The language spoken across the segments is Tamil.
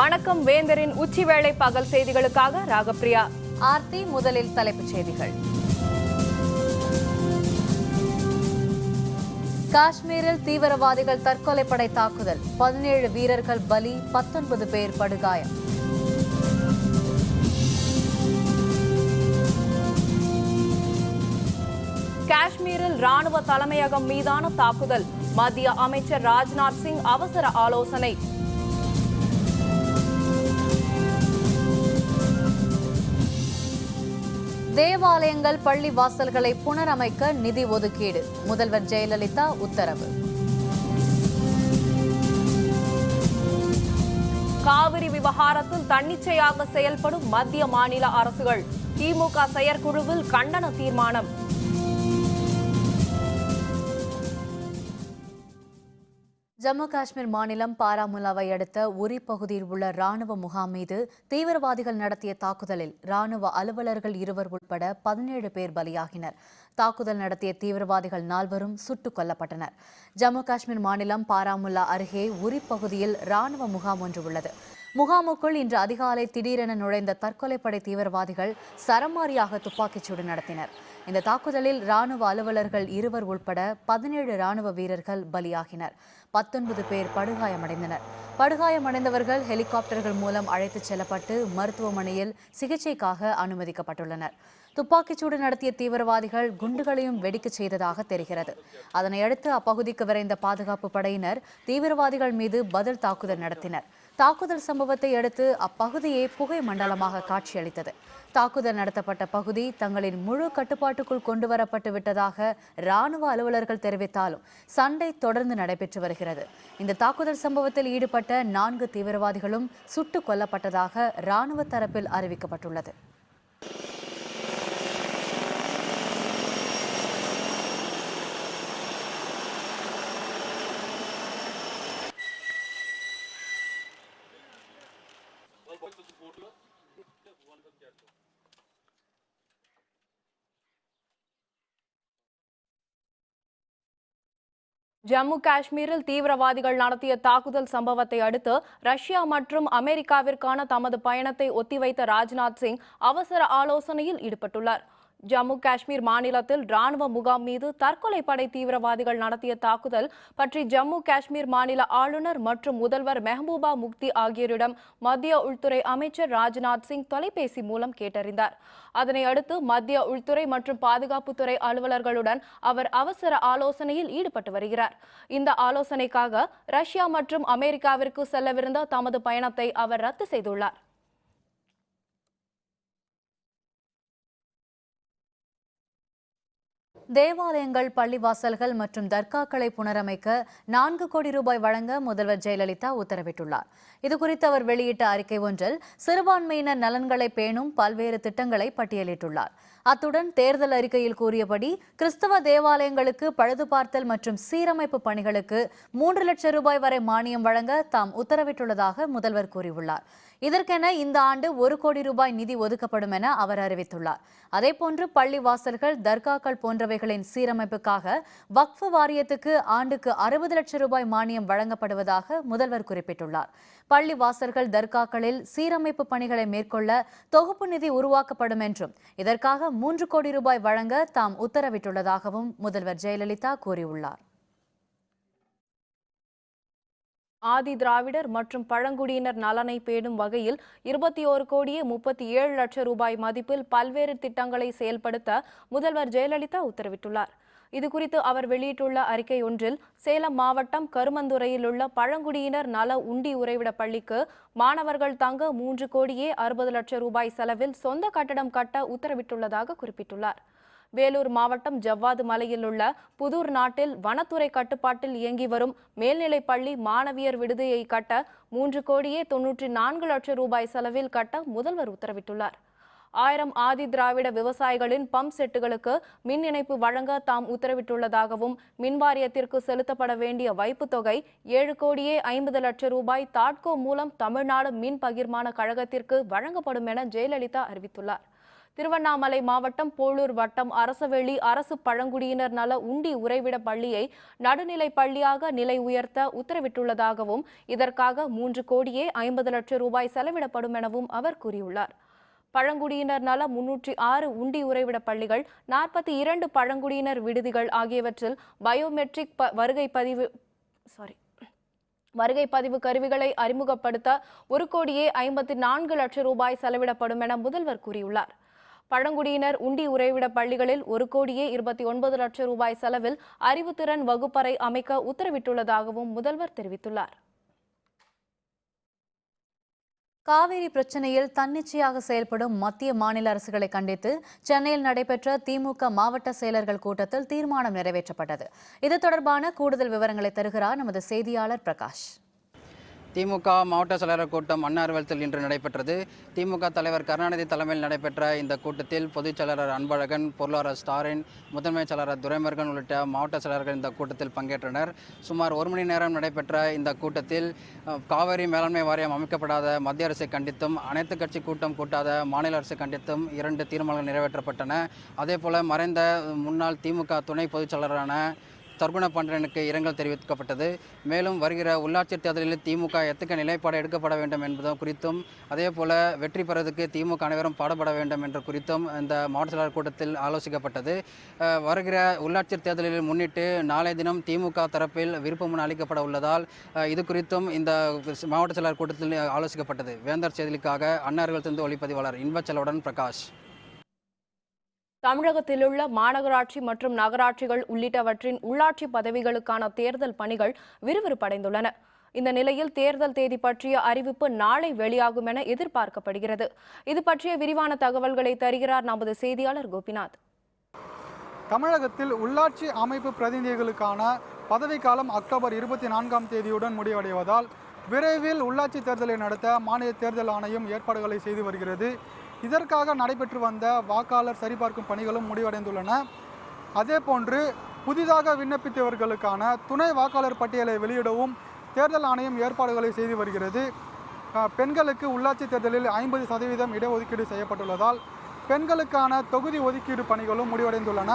வணக்கம் வேந்தரின் உச்சிவேளை பகல் செய்திகளுக்காக ராகப்பிரியா. ஆர்த்தி. முதலில் தலைப்புச் செய்திகள். காஷ்மீரில் தீவிரவாதிகள் தற்கொலைப்படை தாக்குதல், 17 வீரர்கள் பலி, 19 பேர் படுகாயம். காஷ்மீரில் ராணுவ தலைமையகம் மீதான தாக்குதல், மத்திய அமைச்சர் ராஜ்நாத் சிங் அவசர ஆலோசனை. தேவாலயங்கள், பள்ளி வாசல்களை புனரமைக்க நிதி ஒதுக்கீடு, முதல்வர் ஜெயலலிதா உத்தரவு. காவிரி விவகாரத்தில் தன்னிச்சையாக செயல்படும் மத்திய மாநில அரசுகள், திமுக செயற்குழுவில் கண்டன தீர்மானம். ஜம்மு காஷ்மீர் மாநிலம் பாராமுல்லாவை அடுத்த உரி பகுதியில் உள்ள ராணுவ முகாம் மீது தீவிரவாதிகள் நடத்திய தாக்குதலில் ராணுவ அலுவலர்கள் 2 உட்பட 17 பேர் பலியாகினர். தாக்குதல் நடத்திய தீவிரவாதிகள் 4 சுட்டுக் கொல்லப்பட்டனர். ஜம்மு காஷ்மீர் மாநிலம் பாராமுல்லா அருகே உரி பகுதியில் ராணுவ முகாம் ஒன்று உள்ளது. முகாமுக்குள் இன்று அதிகாலை திடீரென நுழைந்த தற்கொலைப்படை தீவிரவாதிகள் சரமாரியாக துப்பாக்கிச்சூடு நடத்தினர். இந்த தாக்குதலில் ராணுவ அலுவலர்கள் 2 உட்பட 17 ராணுவ வீரர்கள் பலியாகினர். 19 பேர் படுகாயமடைந்தனர். படுகாயமடைந்தவர்கள் ஹெலிகாப்டர்கள் மூலம் அழைத்துச் செல்லப்பட்டு மருத்துவமனையில் சிகிச்சைக்காக அனுமதிக்கப்பட்டுள்ளனர். துப்பாக்கிச்சூடு நடத்திய தீவிரவாதிகள் குண்டுகளையும் வெடிக்கச் செய்ததாக தெரிகிறது. அதனையடுத்து அப்பகுதிக்கு விரைந்த பாதுகாப்பு படையினர் தீவிரவாதிகள் மீது பதில் தாக்குதல் நடத்தினர். தாக்குதல் சம்பவத்தை அடுத்து அப்பகுதியே புகை மண்டலமாக காட்சியளித்தது. தாக்குதல் நடத்தப்பட்ட பகுதி தங்களின் முழு கட்டுப்பாட்டுக்குள் கொண்டுவரப்பட்டு விட்டதாக ராணுவ அலுவலர்கள் தெரிவித்தாலும் சண்டை தொடர்ந்து நடைபெற்று வருகிறது. இந்த தாக்குதல் சம்பவத்தில் ஈடுபட்ட 4 தீவிரவாதிகளும் சுட்டுக் கொல்லப்பட்டதாக ராணுவ தரப்பில் அறிவிக்கப்பட்டுள்ளது. ஜம்மு காஷ்மீரில் தீவிரவாதிகள் நடத்திய தாக்குதல் சம்பவத்தை அடுத்து ரஷ்யா மற்றும் அமெரிக்காவிற்கான தமது பயணத்தை ஒத்திவைத்த ராஜ்நாத் சிங் அவசர ஆலோசனையில் ஈடுபட்டுள்ளார். ஜம்மு காஷ்மீர் மாநிலத்தில் ராணுவ முகாம் மீது தற்கொலை படை தீவிரவாதிகள் நடத்திய தாக்குதல் பற்றி ஜம்மு காஷ்மீர் மாநில ஆளுநர் மற்றும் முதல்வர் மெஹபூபா முக்தி ஆகியோரிடம் மத்திய உள்துறை அமைச்சர் ராஜ்நாத் சிங் தொலைபேசி மூலம் கேட்டறிந்தார். அதனை அடுத்து மத்திய உள்துறை மற்றும் பாதுகாப்புத்துறை அலுவலர்களுடன் அவர் அவசர ஆலோசனையில் ஈடுபட்டு வருகிறார். இந்த ஆலோசனைக்காக ரஷ்யா மற்றும் அமெரிக்காவிற்கு செல்லவிருந்த தமது பயணத்தை அவர் ரத்து செய்துள்ளார். தேவாலயங்கள், பள்ளிவாசல்கள் மற்றும் தர்காக்களை புனரமைக்க 4 கோடி ரூபாய் வழங்க முதல்வர் ஜெயலலிதா உத்தரவிட்டுள்ளார். இதுகுறித்து அவர் வெளியிட்ட அறிக்கை ஒன்றில் சிறுபான்மையினர் நலன்களை பேணும் பல்வேறு திட்டங்களை பட்டியலிட்டுள்ளார். அத்துடன் தேர்தல் அறிக்கையில் கூறியபடி கிறிஸ்தவ தேவாலயங்களுக்கு பழுதுபார்த்தல் மற்றும் சீரமைப்பு பணிகளுக்கு 3 லட்சம் ரூபாய் வரை மானியம் வழங்க தாம் உத்தரவிட்டுள்ளதாக முதல்வர் கூறியுள்ளார். இதற்கென இந்த ஆண்டு 1 கோடி ரூபாய் நிதி ஒதுக்கப்படும் என அவர் அறிவித்துள்ளார். அதேபோன்று பள்ளி வாசல்கள், தர்காக்கள் போன்றவைகளின் சீரமைப்புக்காக வக்ஃப் வாரியத்துக்கு ஆண்டுக்கு 60 லட்சம் ரூபாய் மானியம் வழங்கப்படுவதாக முதல்வர் குறிப்பிட்டுள்ளார். பள்ளி வாசல்கள், தர்காக்களில் சீரமைப்பு பணிகளை மேற்கொள்ள தொகுப்பு நிதி உருவாக்கப்படும் என்றும் இதற்காக 3 கோடி ரூபாய் வழங்க தாம் உத்தரவிட்டுள்ளதாகவும் முதல்வர் ஜெயலலிதா கூறியுள்ளார். ஆதி திராவிடர் மற்றும் பழங்குடியினர் நலனை பேணும் வகையில் 21 கோடியே 37 லட்சம் ரூபாய் மதிப்பில் பல்வேறு திட்டங்களை செயல்படுத்த முதல்வர் ஜெயலலிதா உத்தரவிட்டுள்ளார். இதுகுறித்து அவர் வெளியிட்டுள்ள அறிக்கை ஒன்றில் சேலம் மாவட்டம் கருமந்துறையில் உள்ள பழங்குடியினர் நல உண்டி உறைவிட பள்ளிக்கு மாணவர்கள் தங்க 3 கோடியே 60 லட்சம் ரூபாய் செலவில் சொந்த கட்டடம் கட்ட உத்தரவிட்டுள்ளதாக குறிப்பிட்டுள்ளார். வேலூர் மாவட்டம் ஜவ்வாது மலையில் உள்ள புதூர் நாட்டில் வனத்துறை கட்டுப்பாட்டில் இயங்கி வரும் மேல்நிலைப் பள்ளி மாணவியர் விடுதியை கட்ட 3 கோடியே 94 லட்சம் ரூபாய் செலவில் கட்ட முதல்வர் உத்தரவிட்டுள்ளார். 1000 ஆதி திராவிட விவசாயிகளின் பம்ப் செட்டுகளுக்கு மின் இணைப்பு வழங்க தாம் உத்தரவிட்டுள்ளதாகவும் மின்வாரியத்திற்கு செலுத்தப்பட வேண்டிய வைப்புத் தொகை 7 கோடியே 50 லட்சம் ரூபாய் தாட்கோ மூலம் தமிழ்நாடு மின் பகிர்மான கழகத்திற்கு வழங்கப்படும் என ஜெயலலிதா அறிவித்துள்ளார். திருவண்ணாமலை மாவட்டம் போளூர் வட்டம் அரசவெளி அரசு பழங்குடியினர் நல உண்டி உறைவிட பள்ளியை நடுநிலை பள்ளியாக நிலை உயர்த்த உத்தரவிட்டுள்ளதாகவும் இதற்காக 3,50,00,000 ரூபாய் செலவிடப்படும் எனவும் அவர் கூறியுள்ளார். பழங்குடியினர் நல 306 உண்டி உறைவிட பள்ளிகள், 42 பழங்குடியினர் விடுதிகள் ஆகியவற்றில் பயோமெட்ரிக் வருகை பதிவு கருவிகளை அறிமுகப்படுத்த 1,54,00,000 ரூபாய் செலவிடப்படும் என முதல்வர் கூறியுள்ளார். பழங்குடியினர் உண்டி உறைவிட பள்ளிகளில் 1,29,00,000 ரூபாய் செலவில் அறிவுத்திறன் வகுப்பறை அமைக்க உத்தரவிட்டுள்ளதாகவும் முதல்வர் தெரிவித்துள்ளார். காவிரி பிரச்சனையில் தன்னிச்சையாக செயல்படும் மத்திய மாநில அரசுகளை கண்டித்து சென்னையில் நடைபெற்ற திமுக மாவட்ட செயலர்கள் கூட்டத்தில் தீர்மானம் நிறைவேற்றப்பட்டது. இது தொடர்பான கூடுதல் விவரங்களை தருகிறார் நமது செய்தியாளர் பிரகாஷ். திமுக மாவட்ட செயலர் கூட்டம் அண்ணா அறிவாலயத்தில் இன்று நடைபெற்றது. திமுக தலைவர் கருணாநிதி தலைமையில் நடைபெற்ற இந்த கூட்டத்தில் பொதுச் செயலாளர் அன்பழகன், பொருளாளர் ஸ்டாலின், முதன்மை செயலாளர் துரைமுருகன் உள்ளிட்ட மாவட்ட செயலர்கள் இந்த கூட்டத்தில் பங்கேற்றனர். சுமார் 1 மணி நேரம் நடைபெற்ற இந்த கூட்டத்தில் காவிரி மேலாண்மை வாரியம் அமைக்கப்படாத மத்திய அரசை கண்டித்தும், அனைத்து கட்சி கூட்டம் கூட்டாத மாநில அரசை கண்டித்தும் 2 தீர்மானங்கள் நிறைவேற்றப்பட்டன. அதேபோல மறைந்த முன்னாள் திமுக துணை பொதுச் செயலாளரான தர்குண பாண்டியனுக்கு இரங்கல் தெரிவிக்கப்பட்டது. மேலும் வருகிற உள்ளாட்சி தேர்தலில் திமுக எத்தகைய நிலைப்பாடு எடுக்கப்பட வேண்டும் என்பது குறித்தும், அதேபோல வெற்றி பெறுவதற்கு திமுக அனைவரும் பாடுபட வேண்டும் என்ற குறித்தும் இந்த மாவட்ட செயலாளர் கூட்டத்தில் ஆலோசிக்கப்பட்டது. வருகிற உள்ளாட்சி தேர்தலில் முன்னிட்டு நாளை தினம் திமுக தரப்பில் விருப்பமனு அளிக்கப்பட உள்ளதால் இது குறித்தும் இந்த மாவட்ட செயலாளர் கூட்டத்தில் ஆலோசிக்கப்பட்டது. வேந்தர் செய்திகளுக்காக அண்ணா அறிவாலயத்திலிருந்து ஒளிப்பதிவாளர் இன்பச்செல்வனுடன் பிரகாஷ். தமிழகத்தில் உள்ள மாநகராட்சி மற்றும் நகராட்சிகள் உள்ளிட்டவற்றின் உள்ளாட்சி பதவிகளுக்கான தேர்தல் பணிகள் விறுவிறுப்படைந்துள்ளன. இந்த நிலையில் தேர்தல் தேதி பற்றிய அறிவிப்பு நாளை வெளியாகும் என எதிர்பார்க்கப்படுகிறது. இது பற்றிய விரிவான தகவல்களை தருகிறார் நமது செய்தியாளர் கோபிநாத். தமிழகத்தில் உள்ளாட்சி அமைப்பு பிரதிநிதிகளுக்கான பதவிக்காலம் அக்டோபர் 24ஆம் தேதியுடன் முடிவடைவதால் விரைவில் உள்ளாட்சி தேர்தலை நடத்த மாநில தேர்தல் ஆணையம் ஏற்பாடுகளை செய்து வருகிறது. இதற்காக நடைபெற்று வந்த வாக்காளர் சரிபார்க்கும் பணிகளும் முடிவடைந்துள்ளன. அதேபோன்று புதிதாக விண்ணப்பித்தவர்களுக்கான துணை வாக்காளர் பட்டியலை வெளியிடவும் தேர்தல் ஆணையம் ஏற்பாடுகளை செய்து வருகிறது. பெண்களுக்கு உள்ளாட்சி தேர்தலில் 50% இடஒதுக்கீடு செய்யப்பட்டுள்ளதால் பெண்களுக்கான தொகுதி ஒதுக்கீடு பணிகளும் முடிவடைந்துள்ளன.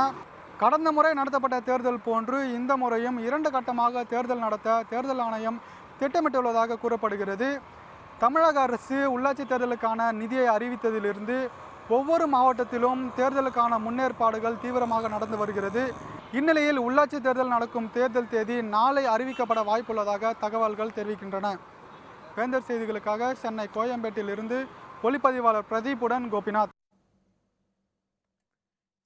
கடந்த முறை நடத்தப்பட்ட தேர்தல் போன்று இந்த முறையும் 2 கட்டமாக தேர்தல் நடத்த தேர்தல் ஆணையம் திட்டமிட்டுள்ளதாக கூறப்படுகிறது. தமிழக அரசு உள்ளாட்சி தேர்தலுக்கான நிதியை அறிவித்ததிலிருந்து ஒவ்வொரு மாவட்டத்திலும் தேர்தலுக்கான முன்னேற்பாடுகள் தீவிரமாக நடந்து வருகிறது. இந்நிலையில் உள்ளாட்சி தேர்தல் நடக்கும் தேர்தல் தேதி நாளை அறிவிக்கப்பட வாய்ப்புள்ளதாக தகவல்கள் தெரிவிக்கின்றன. வேந்தர் செய்திகளுக்காக சென்னை கோயம்பேட்டிலிருந்து ஒளிப்பதிவாளர் பிரதீப்புடன் கோபிநாத்.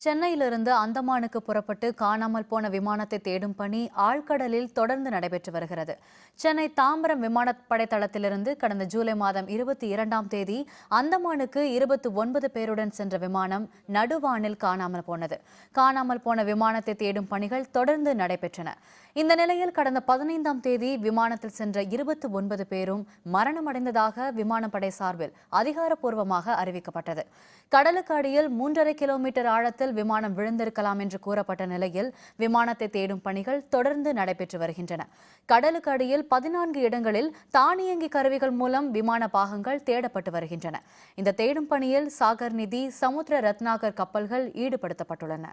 சென்னையிலிருந்து அந்தமானுக்கு புறப்பட்டு காணாமல் போன விமானத்தை தேடும் பணி ஆழ்கடலில் தொடர்ந்து நடைபெற்று வருகிறது. சென்னை தாம்பரம் விமானப்படை தளத்திலிருந்து கடந்த ஜூலை மாதம் 22ஆம் தேதி அந்தமானுக்கு 29 பேருடன் சென்ற விமானம் நடுவானில் காணாமல் போனது. காணாமல் போன விமானத்தை தேடும் பணிகள் தொடர்ந்து நடைபெற்றன. இந்த நிலையில் கடந்த 15ஆம் தேதி விமானத்தில் சென்ற 29 பேரும் மரணமடைந்ததாக விமானப்படை சார்பில் அதிகாரப்பூர்வமாக அறிவிக்கப்பட்டது. கடலுக்கு அடியில் 3.5 கிலோமீட்டர் ஆழத்தில் விமானம் விழுந்திருக்கலாம் என்று கூறப்பட்ட நிலையில் விமானத்தை தேடும் பணிகள் தொடர்ந்து நடைபெற்று வருகின்றன. கடலுக்கு அடியில் 14 இடங்களில் தானியங்கி கருவிகள் மூலம் விமான பாகங்கள் தேடப்பட்டு வருகின்றன. இந்த தேடும் பணியில் சாகர் நிதி, சமுத்திர ரத்னாகர் கப்பல்கள் ஈடுபடுத்தப்பட்டுள்ளன.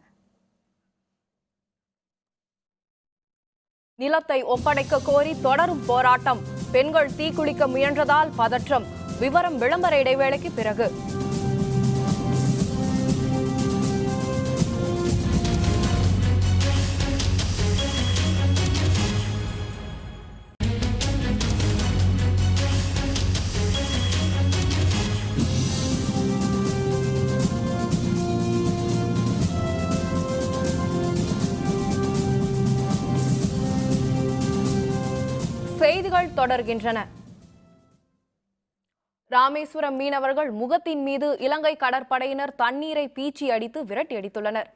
நிலத்தை ஒப்படைக்க கோரி தொடரும் போராட்டம். பெண்கள் தீக்குளிக்க முயன்றதால் பதற்றம். விவரம் விளம்பர இடைவேளைக்கு பிறகு. செய்திகள் தொடர்கின்றன. ராமேஸ்வரம் மீனவர்கள் முகத்தின் மீது இலங்கை கடற்படையினர் தண்ணீரை பீச்சி அடித்து விரட்டியடித்துள்ளனர்.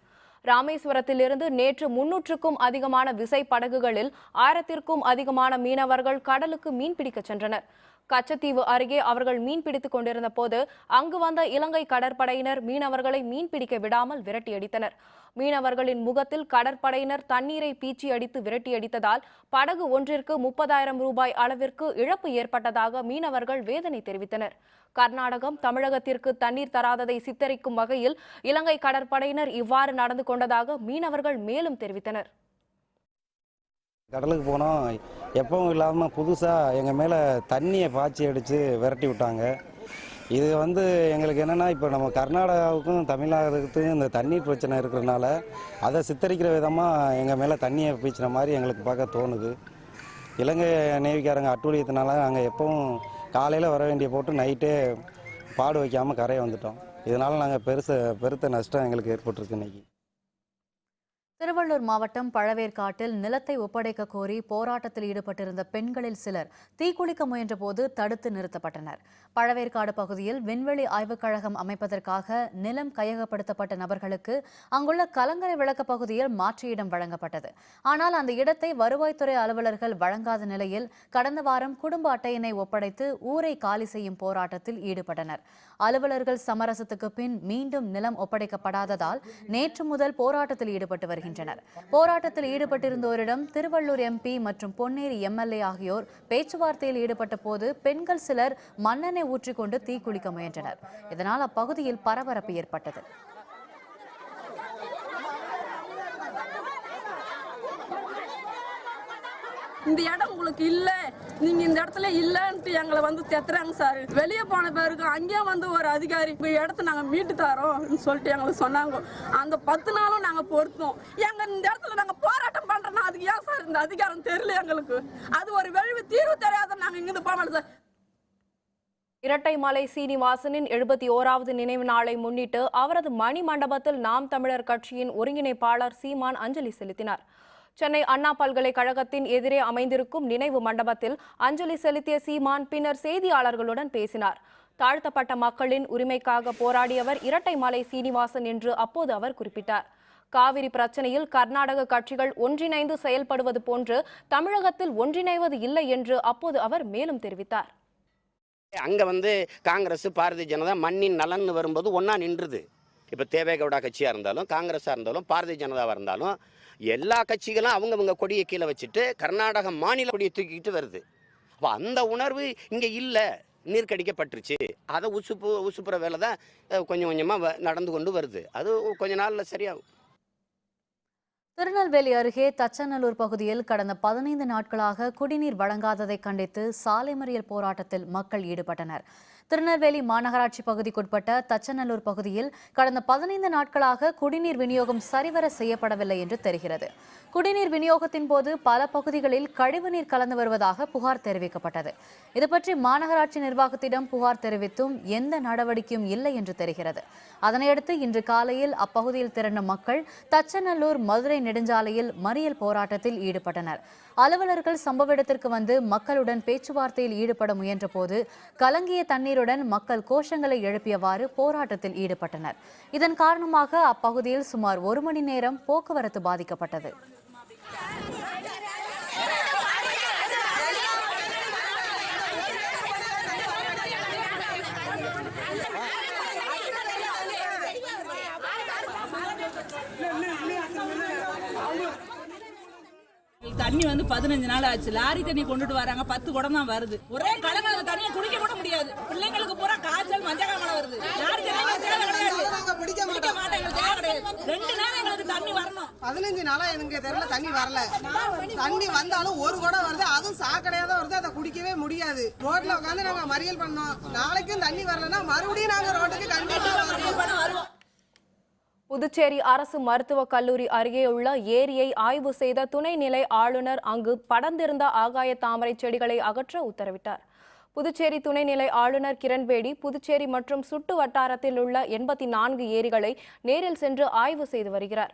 ராமேஸ்வரத்திலிருந்து நேற்று 300க்கும் அதிகமான விசை படகுகளில் 1000க்கும் அதிகமான மீனவர்கள் கடலுக்கு மீன்பிடிக்க சென்றனர். கச்சத்தீவு அருகே அவர்கள் மீன் பிடித்துக் கொண்டிருந்த போது அங்கு வந்த இலங்கை கடற்படையினர் மீனவர்களை மீன்பிடிக்க விடாமல் விரட்டியடித்தனர். மீனவர்களின் முகத்தில் கடற்படையினர் தண்ணீரை பீச்சி அடித்து விரட்டியடித்ததால் படகு ஒன்றிற்கு 30,000 ரூபாய் அளவிற்கு இழப்பு ஏற்பட்டதாக மீனவர்கள் வேதனை தெரிவித்தனர். கர்நாடகம் தமிழகத்திற்கு தண்ணீர் தராததை சித்தரிக்கும் வகையில் இலங்கை கடற்படையினர் இவ்வாறு நடந்து கொண்டதாக மீனவர்கள் மேலும் தெரிவித்தனர். கடலுக்கு போனோம், எப்பவும் இல்லாமல் புதுசாக எங்கள் மேலே தண்ணியை பாய்ச்சி அடித்து விரட்டி விட்டாங்க. இது எங்களுக்கு என்னென்னா, இப்போ நம்ம கர்நாடகாவுக்கும் தமிழ்நாடுக்கும் இந்த தண்ணீர் பிரச்சனை இருக்கிறதுனால அதை சித்தரிக்கிற விதமாக எங்கள் மேலே தண்ணியை பீச்சின மாதிரி எங்களுக்கு பார்க்க தோணுது. இலங்கை நேவிக்காரங்க அட்டூழியத்தினால நாங்கள் எப்பவும் காலையில் வர வேண்டிய போட்டு நைட்டே பாடு வைக்காமல் கரையை வந்துட்டோம். இதனால் நாங்கள் பெருத்த நஷ்டம் எங்களுக்கு ஏற்பட்டிருக்கு இன்னைக்கு. திருவள்ளூர் மாவட்டம் பழவேற்காட்டில் நிலத்தை ஒப்படைக்க கோரி போராட்டத்தில் ஈடுபட்டிருந்த பெண்களில் சிலர் தீக்குளிக்க முயன்றபோது தடுத்து நிறுத்தப்பட்டனர். பழவேற்காடு பகுதியில் விண்வெளி ஆய்வுக் கழகம் அமைப்பதற்காக நிலம் கையகப்படுத்தப்பட்ட நபர்களுக்கு அங்குள்ள கலங்கரை விளக்க பகுதியில் மாற்று இடம் வழங்கப்பட்டது. ஆனால் அந்த இடத்தை வருவாய்த்துறை அலுவலர்கள் வழங்காத நிலையில் கடந்த வாரம் குடும்ப அட்டையினை ஒப்படைத்து ஊரை காலி செய்யும் போராட்டத்தில் ஈடுபட்டனர். அலுவலர்கள் சமரசத்துக்கு பின் மீண்டும் நிலம் ஒப்படைக்கப்படாததால் நேற்று முதல் போராட்டத்தில் ஈடுபட்டு வருகின்றனர். போராட்டத்தில் ஈடுபட்டிருந்தோரிடம் திருவள்ளூர் எம்பி மற்றும் பொன்னேரி எம்எல்ஏ ஆகியோர் பேச்சுவார்த்தையில் ஈடுபட்ட போது பெண்கள் சிலர் மண்ணெண்ணெய் ஊற்றிக்கொண்டு தீக்குளிக்க முயன்றனர். இதனால் அப்பகுதியில் பரபரப்பு ஏற்பட்டது. இந்த இடம் உங்களுக்கு இல்ல, நீங்க இந்த இடத்துல இல்லன்ட்டு எங்களை தெத்துறாங்க சார். வெளியே போன பிறகு அங்கேயே ஒரு அதிகாரி இடத்த நாங்க மீட்டு தரோம் சொல்லிட்டு எங்களுக்கு சொன்னாங்க. அந்த 10 நாளும் நாங்க பொறுத்தோம். எங்க இந்த இடத்துல நாங்க போராட்டம் பண்றோம்னா அதுக்கு ஏன் சார் இந்த அதிகாரம் தெரியல எங்களுக்கு? அது ஒரு வெளிவு தீர்வு தெரியாத நாங்க இங்கிருந்து போகல சார். இரட்டைமலை சீனிவாசனின் 71வது நினைவு நாளை முன்னிட்டு அவரது மணி மண்டபத்தில் நாம் தமிழர் கட்சியின் ஒருங்கிணைப்பாளர் சீமான் அஞ்சலி செலுத்தினார். சென்னை அண்ணா பல்கலைக்கழகத்தின் எதிரே அமைந்திருக்கும் நினைவு மண்டபத்தில் அஞ்சலி செலுத்திய சீமான் பின்னர் செய்தியாளர்களுடன் பேசினார். தாழ்த்தப்பட்ட மக்களின் உரிமைக்காக போராடியவர் இரட்டைமலை சீனிவாசன் என்று அப்போது அவர் குறிப்பிட்டார். காவிரி பிரச்சனையில் கர்நாடக கட்சிகள் ஒன்றிணைந்து செயல்படுவது போன்று தமிழகத்தில் ஒன்றிணைவது இல்லை என்று அப்போது அவர் மேலும் தெரிவித்தார். அங்க காங்கிரஸ் பாரதிய ஜனதா மண்ணின் நலன் வரும்போது ஒன்னா நின்றுது. இப்ப தேவேகவுடா கட்சியா இருந்தாலும் காங்கிரஸா இருந்தாலும் பாரதிய ஜனதாவா இருந்தாலும் எல்லா கட்சிகளும் அவங்கவுங்க கொடியை கீழே வச்சுட்டு கர்நாடக மாநில கொடியை தூக்கிக்கிட்டு வருது. அப்போ அந்த உணர்வு இங்கே இல்லை, நீர்க்கடிக்கப்பட்டுருச்சு. அதை உசுப்புற வேலை தான் கொஞ்சம் கொஞ்சமாக நடந்து கொண்டு வருது. அது கொஞ்ச நாளில் சரியாகும். திருநெல்வேலி அருகே தச்சநல்லூர் பகுதியில் கடந்த 15 நாட்களாக குடிநீர் வழங்காததை கண்டித்து சாலை மறியல் போராட்டத்தில் மக்கள் ஈடுபட்டனர். திருநெல்வேலி மாநகராட்சி பகுதிக்குட்பட்ட தச்சநல்லூர் பகுதியில் கடந்த 15 நாட்களாக குடிநீர் விநியோகம் சரிவர செய்யப்படவில்லை என்று தெரிகிறது. குடிநீர் விநியோகத்தின் போது பல பகுதிகளில் கழிவுநீர் கலந்து வருவதாக புகார் தெரிவிக்கப்பட்டது. இதுபற்றி மாநகராட்சி நிர்வாகத்திடம் புகார் தெரிவித்தும் எந்த நடவடிக்கையும் இல்லை என்று தெரிகிறது. அதனையடுத்து இன்று காலையில் அப்பகுதியில் திரண்ட மக்கள் தச்சநல்லூர் மதுரை நெடுஞ்சாலையில் மறியல் போராட்டத்தில் ஈடுபட்டனர். அலுவலர்கள் சம்பவ இடத்திற்கு வந்து மக்களுடன் பேச்சுவார்த்தையில் ஈடுபட முயன்ற போது கலங்கிய தண்ணீருடன் மக்கள் கோஷங்களை எழுப்பியவாறு போராட்டத்தில் ஈடுபட்டனர். இதன் காரணமாக அப்பகுதியில் சுமார் 1 மணி நேரம் போக்குவரத்து பாதிக்கப்பட்டது. தண்ணி 15 நாள் ஆச்சு. லாரி தண்ணி கொண்டுட்டு வராங்க, 10 குடம் தான் வருது. ஒரே கலங்க தண்ணியை குடிக்க கூட முடியாது. பிள்ளைங்களுக்கு பூரா காய்ச்சல் மஞ்சக்காமலை வருது. லாரி தண்ணி பிடிக்க மாட்டாங்க. 2 நாள் எங்களுக்கு தண்ணி வரணும். 15 நாளா எனக்கு தெரியல தண்ணி வரல. தண்ணி வந்தாலும் ஒரு குடம் வருது, அதுவும் சாக்கடையா தான் வருது. அதை குடிக்கவே முடியாது. ரோட்ல உட்காந்து நாங்க மறியல் பண்ணோம். நாளைக்கும் தண்ணி வரலன்னா மறுபடியும் நாங்க ரோட்டுக்கு கண்டிப்பா வருவோம். புதுச்சேரி அரசு மருத்துவக் கல்லூரி அருகே உள்ள ஏரியை ஆய்வு செய்த துணைநிலை ஆளுநர் அங்கு படர்ந்திருந்த ஆகாய தாமரை செடிகளை அகற்ற உத்தரவிட்டார். புதுச்சேரி துணைநிலை ஆளுநர் கிரண்பேடி புதுச்சேரி மற்றும் சுற்று வட்டாரத்தில் உள்ள 84 ஏரிகளை நேரில் சென்று ஆய்வு செய்து வருகிறார்.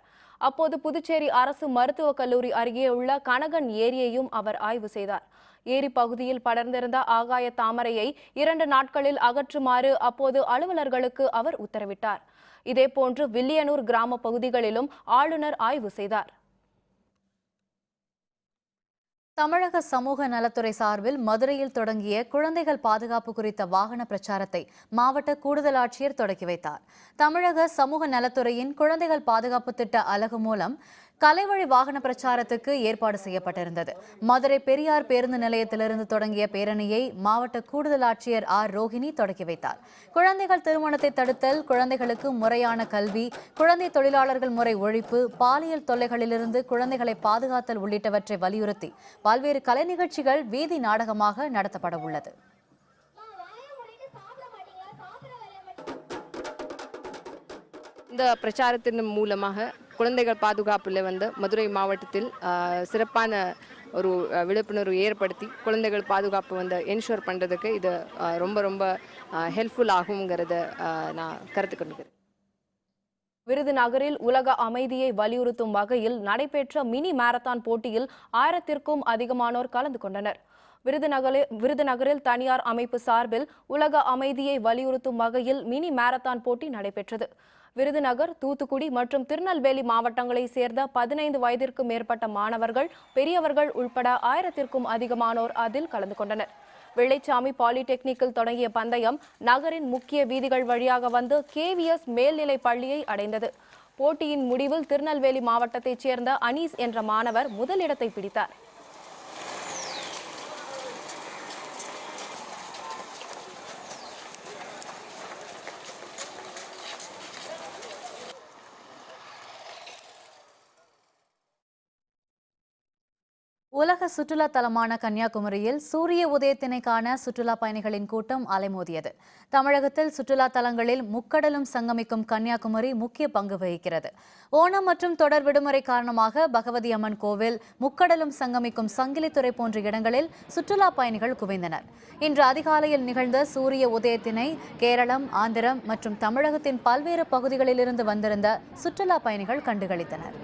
அப்போது புதுச்சேரி அரசு மருத்துவக் கல்லூரி அருகே உள்ள கனகன் ஏரியையும் அவர் ஆய்வு செய்தார். ஏரி பகுதியில் படர்ந்திருந்த ஆகாய தாமரையை 2 நாட்களில் அகற்றுமாறு அப்போது அலுவலர்களுக்கு அவர் உத்தரவிட்டார். இதேபோன்று வில்லியனூர் கிராம பகுதிகளிலும் ஆளுநர் ஆய்வு செய்தார். தமிழக சமூக நலத்துறை சார்பில் மதுரையில் தொடங்கிய குழந்தைகள் பாதுகாப்பு குறித்த வாகன பிரச்சாரத்தை மாவட்ட கூடுதல் ஆட்சியர் தொடங்கி வைத்தார். தமிழக சமூக நலத்துறையின் குழந்தைகள் பாதுகாப்பு திட்ட அலகு மூலம் கலைவழி வாகன பிரச்சாரத்துக்கு ஏற்பாடு செய்யப்பட்டிருந்தது. மதுரை பெரியார் பேருந்து நிலையத்திலிருந்து தொடங்கிய பேரணியை மாவட்ட கூடுதல் ஆட்சியர் ஆர். ரோஹிணி தொடங்கி வைத்தார். குழந்தைகள் திருமணத்தை தடுத்தல், குழந்தைகளுக்கு முறையான கல்வி, குழந்தை தொழிலாளர்கள் முறை ஒழிப்பு, பாலியல் தொல்லைகளிலிருந்து குழந்தைகளை பாதுகாத்தல் உள்ளிட்டவற்றை வலியுறுத்தி பல்வேறு கலை நிகழ்ச்சிகள் வீதி நாடகமாக நடத்தப்பட உள்ளது. இந்த பிரச்சாரத்தின் மூலமாக குழந்தைகள் பாதுகாப்பில் மதுரை மாவட்டத்தில் சிறப்பான ஒரு விழிப்புணர்வு ஏற்படுத்தி குழந்தைகள் பாதுகாப்பு என்ஷூர் பண்ணுறதுக்கு இது ரொம்ப ரொம்ப ஹெல்ப்ஃபுல் ஆகுங்கிறத நான் கருத்து கொண்டுக்கிறேன். விருதுநகரில் உலக அமைதியை வலியுறுத்தும் வகையில் நடைபெற்ற மினி மாரத்தான் போட்டியில் 1000க்கும் அதிகமானோர் கலந்து கொண்டனர். விருதுநகரில் தனியார் அமைப்பு சார்பில் உலக அமைதியை வலியுறுத்தும் வகையில் மினி மாரத்தான் போட்டி நடைபெற்றது. விருதுநகர், தூத்துக்குடி மற்றும் திருநெல்வேலி மாவட்டங்களைச் சேர்ந்த 15 வயதிற்கு மேற்பட்ட மாணவர்கள், பெரியவர்கள் உள்பட 1000க்கும் அதிகமானோர் அதில் கலந்து கொண்டனர். வெள்ளைச்சாமி பாலிடெக்னிக்கில் தொடங்கிய பந்தயம் நகரின் முக்கிய வீதிகள் வழியாக வந்து KVS மேல்நிலை பள்ளியை அடைந்தது. போட்டியின் முடிவில் திருநெல்வேலி மாவட்டத்தைச் சேர்ந்த அனீஸ் என்ற மாணவர் முதலிடத்தை பிடித்தார். உலக சுற்றுலா தலமான கன்னியாகுமரியில் சூரிய உதயத்தினை காண சுற்றுலா பயணிகளின் கூட்டம் அலைமோதியது. தமிழகத்தில் சுற்றுலா தலங்களில் முக்கடலும் சங்கமிக்கும் கன்னியாகுமரி முக்கிய பங்கு வகிக்கிறது. ஓணம் மற்றும் தொடர் விடுமுறை காரணமாக பகவதி அம்மன் கோவில், முக்கடலும் சங்கமிக்கும் சங்கிலித்துறை போன்ற இடங்களில் சுற்றுலா பயணிகள் குவிந்தனர். இன்று அதிகாலையில் நிகழ்ந்த சூரிய உதயத்தினை கேரளம், ஆந்திரம் மற்றும் தமிழகத்தின் பல்வேறு பகுதிகளிலிருந்து வந்திருந்த சுற்றுலா பயணிகள் கண்டுகளித்தனர்.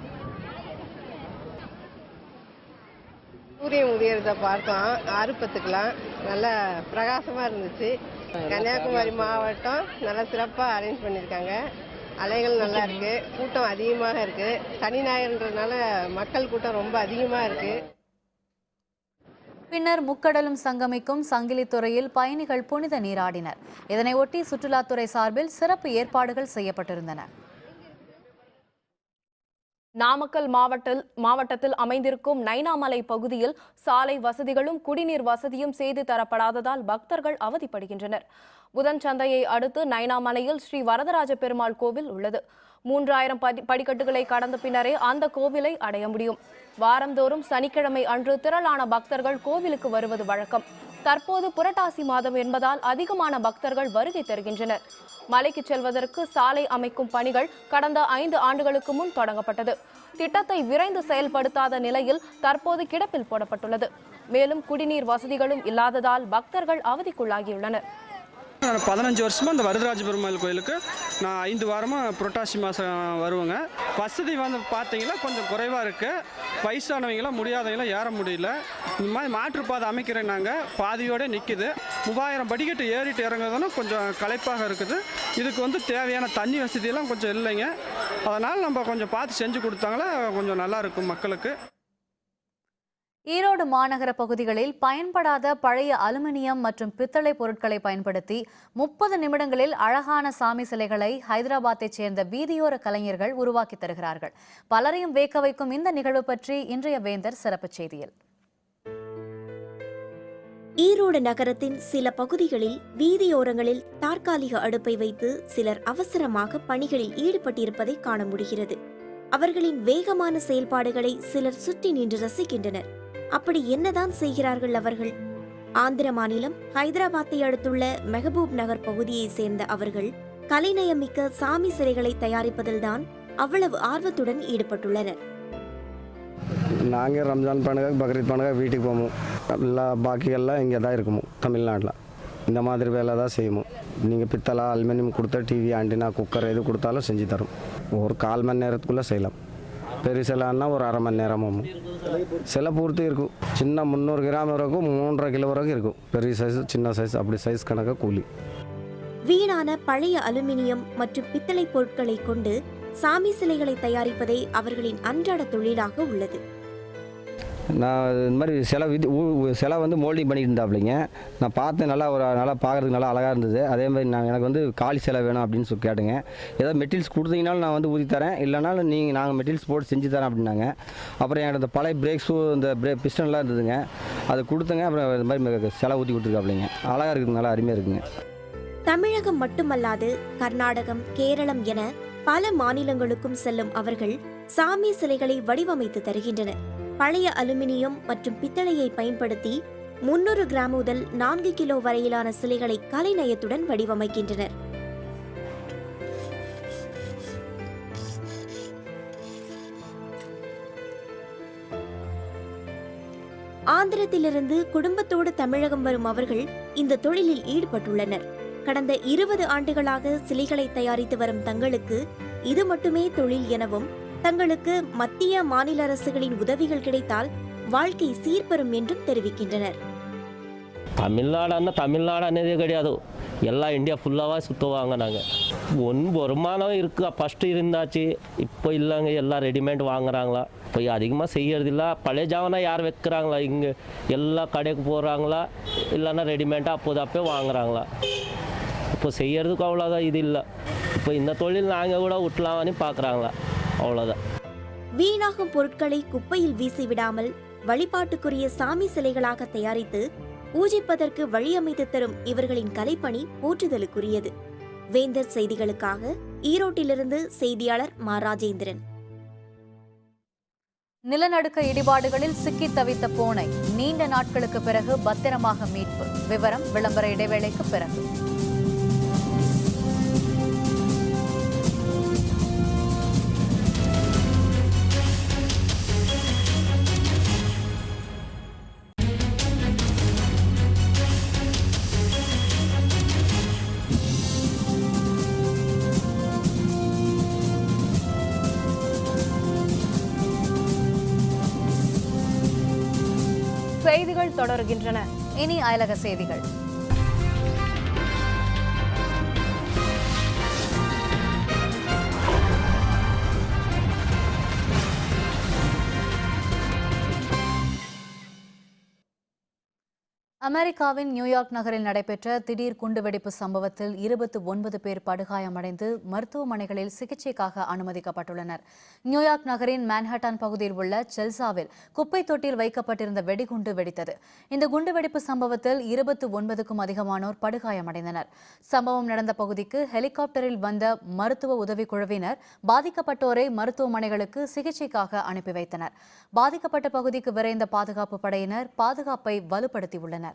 சூரியன் உதயத்தை பார்த்தோம். ஆறுபத்துக்கெலாம் நல்ல பிரகாசமாக இருந்துச்சு. கன்னியாகுமரி மாவட்டம் நல்லா சிறப்பாக அரேஞ்ச் பண்ணியிருக்காங்க. அலைகள் நல்லா இருக்குது, கூட்டம் அதிகமாக இருக்குது. சனி ஞாயிறுன்றதுனால மக்கள் கூட்டம் ரொம்ப அதிகமாக இருக்குது. பின்னர் முக்கடலும் சங்கமிக்கும் சங்கிலித்துறையில் பயணிகள் புனித நீராடினர். இதனையொட்டி சுற்றுலாத்துறை சார்பில் சிறப்பு ஏற்பாடுகள் செய்யப்பட்டிருந்தன. நாமக்கல் மாவட்டத்தில் அமைந்திருக்கும் நைனாமலை பகுதியில் சாலை வசதிகளும் குடிநீர் வசதியும் செய்து தரப்படாததால் பக்தர்கள் அவதிப்படுகின்றனர். புதன் சந்தையை அடுத்து நைனாமலையில் ஸ்ரீ வரதராஜ பெருமாள் கோவில் உள்ளது. 3000 படிக்கட்டுகளை கடந்த பின்னரே அந்த கோவிலை அடைய முடியும். வாரந்தோறும் சனிக்கிழமை அன்று திரளான பக்தர்கள் கோவிலுக்கு வருவது வழக்கம். தற்போது புரட்டாசி மாதம் என்பதால் அதிகமான பக்தர்கள் வருகை தருகின்றனர். மலைக்கு செல்வதற்கு சாலை அமைக்கும் பணிகள் கடந்த 5 ஆண்டுகளுக்கு முன் தொடங்கப்பட்டது. திட்டத்தை விரைந்து செயல்படுத்தாத நிலையில் தற்போது கிடப்பில் போடப்பட்டுள்ளது. மேலும் குடிநீர் வசதிகளும் இல்லாததால் பக்தர்கள் அவதிக்குள்ளாகியுள்ளனர். 15 வருஷமாக இந்த வரதராஜ பெருமாள் கோயிலுக்கு நான் 5 வாரமாக புரட்டாசி மாதம் வருவேங்க. வசதி பார்த்தீங்கன்னா கொஞ்சம் குறைவாக இருக்குது. வயசானவங்களாம் முடியாதவங்களாம் ஏற முடியல. இந்த மாதிரி மாற்றுப்பாதை அமைக்கிறேன். நாங்கள் பாதியோடு நிற்கிது. 3000 படிக்கட்டு ஏறிட்டு இறங்குறதுனா கொஞ்சம் களைப்பாக இருக்குது. இதுக்கு தேவையான தண்ணி வசதியெல்லாம் கொஞ்சம் இல்லைங்க. அதனால் நம்ம கொஞ்சம் பார்த்து செஞ்சு கொடுத்தாங்களா கொஞ்சம் நல்லாயிருக்கும் மக்களுக்கு. ஈரோடு மாநகர பகுதிகளில் பயன்படாத பழைய அலுமினியம் மற்றும் பித்தளை பொருட்களை பயன்படுத்தி 30 நிமிடங்களில் அழகான சாமி சிலைகளை ஹைதராபாத்தைச் சேர்ந்த வீதியோர கலைஞர்கள் உருவாக்கி தருகிறார்கள். பலரையும் வேக்க வைக்கும் இந்த நிகழ்வு பற்றி இன்றைய வேந்தர் சிறப்பு செய்தியில். ஈரோடு நகரத்தின் சில பகுதிகளில் வீதியோரங்களில் தற்காலிக அடுப்பை வைத்து சிலர் அவசரமாக பணிகளில் ஈடுபட்டிருப்பதை காண முடிகிறது. அவர்களின் வேகமான செயல்பாடுகளை சிலர் சுற்றி நின்று ரசிக்கின்றனர். அப்படி என்னதான் செய்கிறார்கள் அவர்கள்? ஆந்திர மாநிலம் ஹைதராபாத்தை அடுத்துள்ள மெஹபூப் நகர் பகுதியை சேர்ந்த அவர்கள் கலைநயமிக்க சாமி சிலைகளை தயாரிப்பதில்தான் அவ்வளவு ஆர்வத்துடன் ஈடுபட்டுள்ளனர். நாங்கள் ரம்ஜான் பண்டிகை, பக்ரீத் பண்டிகை வீட்டுக்கு போவோம். பாக்கியெல்லாம் இங்கே தான் இருக்குமோ தமிழ்நாட்டில். இந்த மாதிரி வேலை தான் செய்யுமோ. நீங்கள் பித்தளை, அலுமினியம் கொடுத்தா டிவி, ஆண்டினா, குக்கர் எது கொடுத்தாலும் செஞ்சு தரும். ஒரு 1/4 மணி நேரத்துக்குள்ளே செய்யலாம். பெரிய சிலைன்னா ஒரு 1/2 மணி நேரம் ஆகும். சிலை பூர்த்தி இருக்கும். சின்ன 300 கிராம் வரைக்கும் 3.5 கிலோ வரைக்கும் இருக்கும். பெரிய சைஸ், சின்ன சைஸ், அப்படி சைஸ் கணக்காக கூலி. வீணான பழைய அலுமினியம் மற்றும் பித்தளை பொருட்களை கொண்டு சாமி சிலைகளை தயாரிப்பதே அவர்களின் அன்றாட தொழிலாக உள்ளது. நான் இந்த மாதிரி சிலை வந்து மோல்டிங் பண்ணிட்டு இருந்தாப்பிள்ளைங்க. நான் பார்த்தேன், நல்லா பார்க்குறதுக்கு நல்லா அழகாக இருந்தது. அதே மாதிரி எனக்கு வந்து காலி சிலை வேணும் அப்படின்னு சொல்லி கேட்டுங்க. ஏதாவது மெட்டீரியல்ஸ் கொடுத்தீங்கனாலும் நான் வந்து ஊற்றி தரேன், இல்லைனாலும் நாங்கள் மெட்டீரியல்ஸ் போட்டு செஞ்சு தரேன் அப்படின்னாங்க. அப்புறம் என்கிட்ட இந்த பழைய பிரேக் ஷூ இந்த பிஸ்டன்லாம் இருந்ததுங்க, அதை கொடுத்துங்க. அப்புறம் இந்த மாதிரி சிலை ஊற்றி கொடுத்துருக்காப்பிள்ளைங்க. அழகாக இருக்குது, நல்லா அருமையாக இருக்குங்க. தமிழகம் மட்டுமல்லாது கர்நாடகம், கேரளம் என பல மாநிலங்களுக்கும் செல்லும் அவர்கள் சாமி சிலைகளை வடிவமைத்து தருகின்றனர். பழைய அலுமினியம் மற்றும் பித்தளையை பயன்படுத்தி 300 கிராம் முதல் 4 கிலோ வரையிலான சிலைகளை கலைநயத்துடன் வடிவமைக்கின்றனர். ஆந்திரத்திலிருந்து குடும்பத்தோடு தமிழகம் வரும் அவர்கள் இந்த தொழிலில் ஈடுபட்டுள்ளனர். கடந்த 20 ஆண்டுகளாக சிலைகளை தயாரித்து வரும் தங்களுக்கு இது மட்டுமே தொழில் எனவும், தங்களுக்கு மத்திய மாநில அரசுகளின் உதவிகள் கிடைத்தால் வாழ்க்கை சீர்பெறும் என்றும் தெரிவிக்கின்றனர். தமிழ்நாடு அன்னதே கிடையாது, எல்லா இந்தியா ஃபுல்லாக சுற்றுவாங்க. நாங்கள் வருமானம் இருக்குது, ஃபஸ்ட்டு இருந்தாச்சு, இப்போ இல்லைங்க. எல்லாம் ரெடிமேட் வாங்குறாங்களா, இப்போ அதிகமாக செய்யறதில்ல. பழைய ஜாவனா யார் வைக்கிறாங்களா, இங்கே எல்லா கடைக்கு போகிறாங்களா, இல்லைன்னா ரெடிமேடாக அப்போதப்போ வாங்குறாங்களா. இப்போ செய்யறதுக்கு அவ்வளோதான் இது இல்லை. இப்போ இந்த தொழில் நாங்கள் கூட விட்டலாம்னு பார்க்குறாங்களா, அவ்வளோதான். வீணாகும் பொருட்களை குப்பையில் வீசிவிடாமல் வழிபாட்டுக்குரிய சாமி சிலைகளாக தயாரித்து பூஜிப்பதற்கு வழியமைத்து தரும் இவர்களின் கலைப்பணி போற்றுதலுக்குரியது. வேந்தர் செய்திகளுக்காக ஈரோட்டிலிருந்து செய்தியாளர் மா ராஜேந்திரன். நிலநடுக்க இடிபாடுகளில் சிக்கித் தவித்த பூனை நீண்ட நாட்களுக்கு பிறகு பத்திரமாக மீட்பு. விவரம் விளம்பர இடைவேளைக்கு பிறகு. செய்திகள் தொடர்கின்றன. இனி அயலக செய்திகள். அமெரிக்காவின் நியூயார்க் நகரில் நடைபெற்ற திடீர் குண்டுவெடிப்பு சம்பவத்தில் 29 பேர் படுகாயமடைந்து மருத்துவமனைகளில் சிகிச்சைக்காக அனுமதிக்கப்பட்டுள்ளனர். நியூயார்க் நகரின் மேன்ஹட்டன் பகுதியில் உள்ள செல்சாவில் குப்பை தொட்டியில் வைக்கப்பட்டிருந்த வெடிகுண்டு வெடித்தது. இந்த குண்டுவெடிப்பு சம்பவத்தில் 29க்கும் அதிகமானோர் படுகாயமடைந்தனர். சம்பவம் நடந்த பகுதிக்கு ஹெலிகாப்டரில் வந்த மருத்துவ உதவிக்குழுவினர் பாதிக்கப்பட்டோரை மருத்துவமனைகளுக்கு சிகிச்சைக்காக அனுப்பி வைத்தனர். பாதிக்கப்பட்ட பகுதிக்கு விரைந்த பாதுகாப்பு படையினர் பாதுகாப்பை வலுப்படுத்தியுள்ளனர்.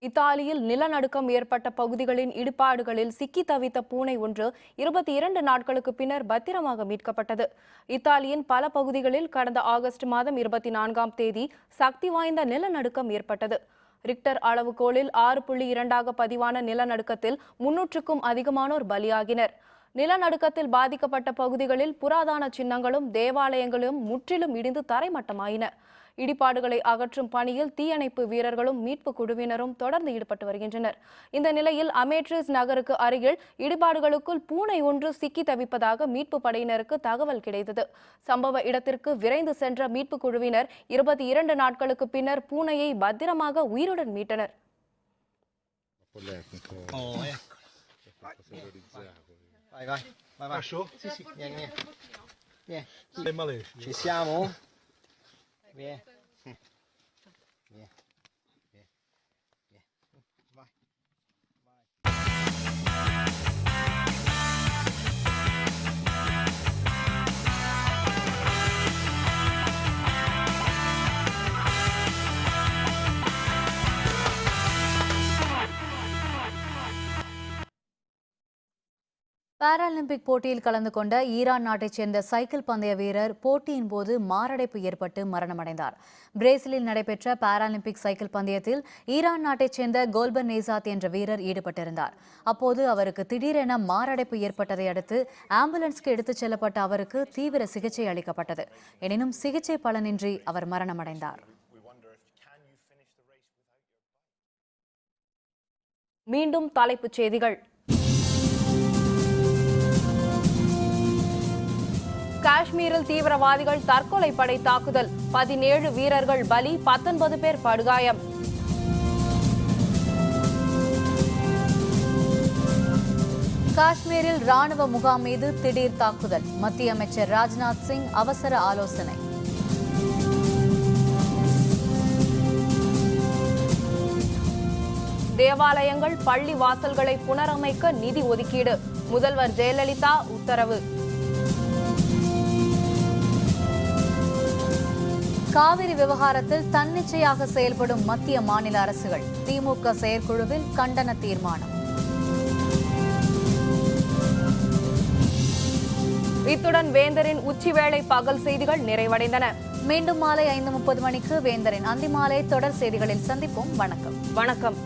இத்தாலியில் நிலநடுக்கம் ஏற்பட்ட பகுதிகளின் இடிபாடுகளில் சிக்கி தவித்த பூனை ஒன்று 22 நாட்களுக்கு பின்னர் பத்திரமாக மீட்கப்பட்டது. இத்தாலியின் பல பகுதிகளில் கடந்த ஆகஸ்ட் மாதம் 24ஆம் தேதி சக்தி வாய்ந்த நிலநடுக்கம் ஏற்பட்டது. ரிக்டர் அளவுகோலில் 6.2 பதிவான நிலநடுக்கத்தில் 300க்கும் அதிகமானோர் பலியாகினர். நிலநடுக்கத்தில் பாதிக்கப்பட்ட பகுதிகளில் புராதன சின்னங்களும் தேவாலயங்களும் முற்றிலும் இடிந்து தரைமட்டமாயின. இடிபாடுகளை அகற்றும் பணியில் தீயணைப்பு வீரர்களும் மீட்பு குழுவினரும் தொடர்ந்து ஈடுபட்டு வருகின்றனர். இந்த நிலையில் அமேட்ரிஸ் நகருக்கு அருகில் இடிபாடுகளுக்குள் பூனை ஒன்று சிக்கி தவிப்பதாக மீட்பு படையினருக்கு தகவல் கிடைத்தது. சம்பவ இடத்திற்கு விரைந்து சென்ற மீட்பு குழுவினர் 22 நாட்களுக்கு பின்னர் பூனையை பத்திரமாக உயிருடன் மீட்டனர். பாராலிம்பிக் போட்டியில் கலந்து கொண்ட ஈரான் நாட்டைச் சேர்ந்த சைக்கிள் பந்தய வீரர் போட்டியின் போது மாரடைப்பு ஏற்பட்டு மரணமடைந்தார். பிரேசிலில் நடைபெற்ற பாராலிம்பிக் சைக்கிள் பந்தயத்தில் ஈரான் நாட்டைச் சேர்ந்த கோல்பன் நேசாத் என்ற வீரர் ஈடுபட்டிருந்தார். அப்போது அவருக்கு திடீரென மாரடைப்பு ஏற்பட்டதை அடுத்து ஆம்புலன்ஸ்க்கு எடுத்துச் செல்லப்பட்ட அவருக்கு தீவிர சிகிச்சை அளிக்கப்பட்டது. எனினும் சிகிச்சை பலனின்றி அவர் மரணமடைந்தார். மீண்டும் தலைப்புச் செய்திகள். காஷ்மீரில் தீவிரவாதிகள் தற்கொலை படை தாக்குதல் 17 வீரர்கள் பலி 19 பேர் படுகாயம். காஷ்மீரில் ராணுவ முகாம் மீது திடீர் தாக்குதல். மத்திய அமைச்சர் ராஜ்நாத் சிங் அவசர ஆலோசனை. தேவாலயங்கள் பள்ளி வாசல்களை புனரமைக்க நிதி ஒதுக்கீடு. முதல்வர் ஜெயலலிதா உத்தரவு. காவிரி விவகாரத்தில் தன்னிச்சையாக செயல்படும் மத்திய மாநில அரசுகள். திமுக செயற்குழுவில் கண்டன தீர்மானம். இத்துடன் வேந்தரின் உச்சிவேளை பகல் செய்திகள் நிறைவடைந்தன. மீண்டும் மாலை 5:30 மணிக்கு வேந்தரின் அந்திமாலை தொடர் செய்திகளில் சந்திப்போம். வணக்கம். வணக்கம்.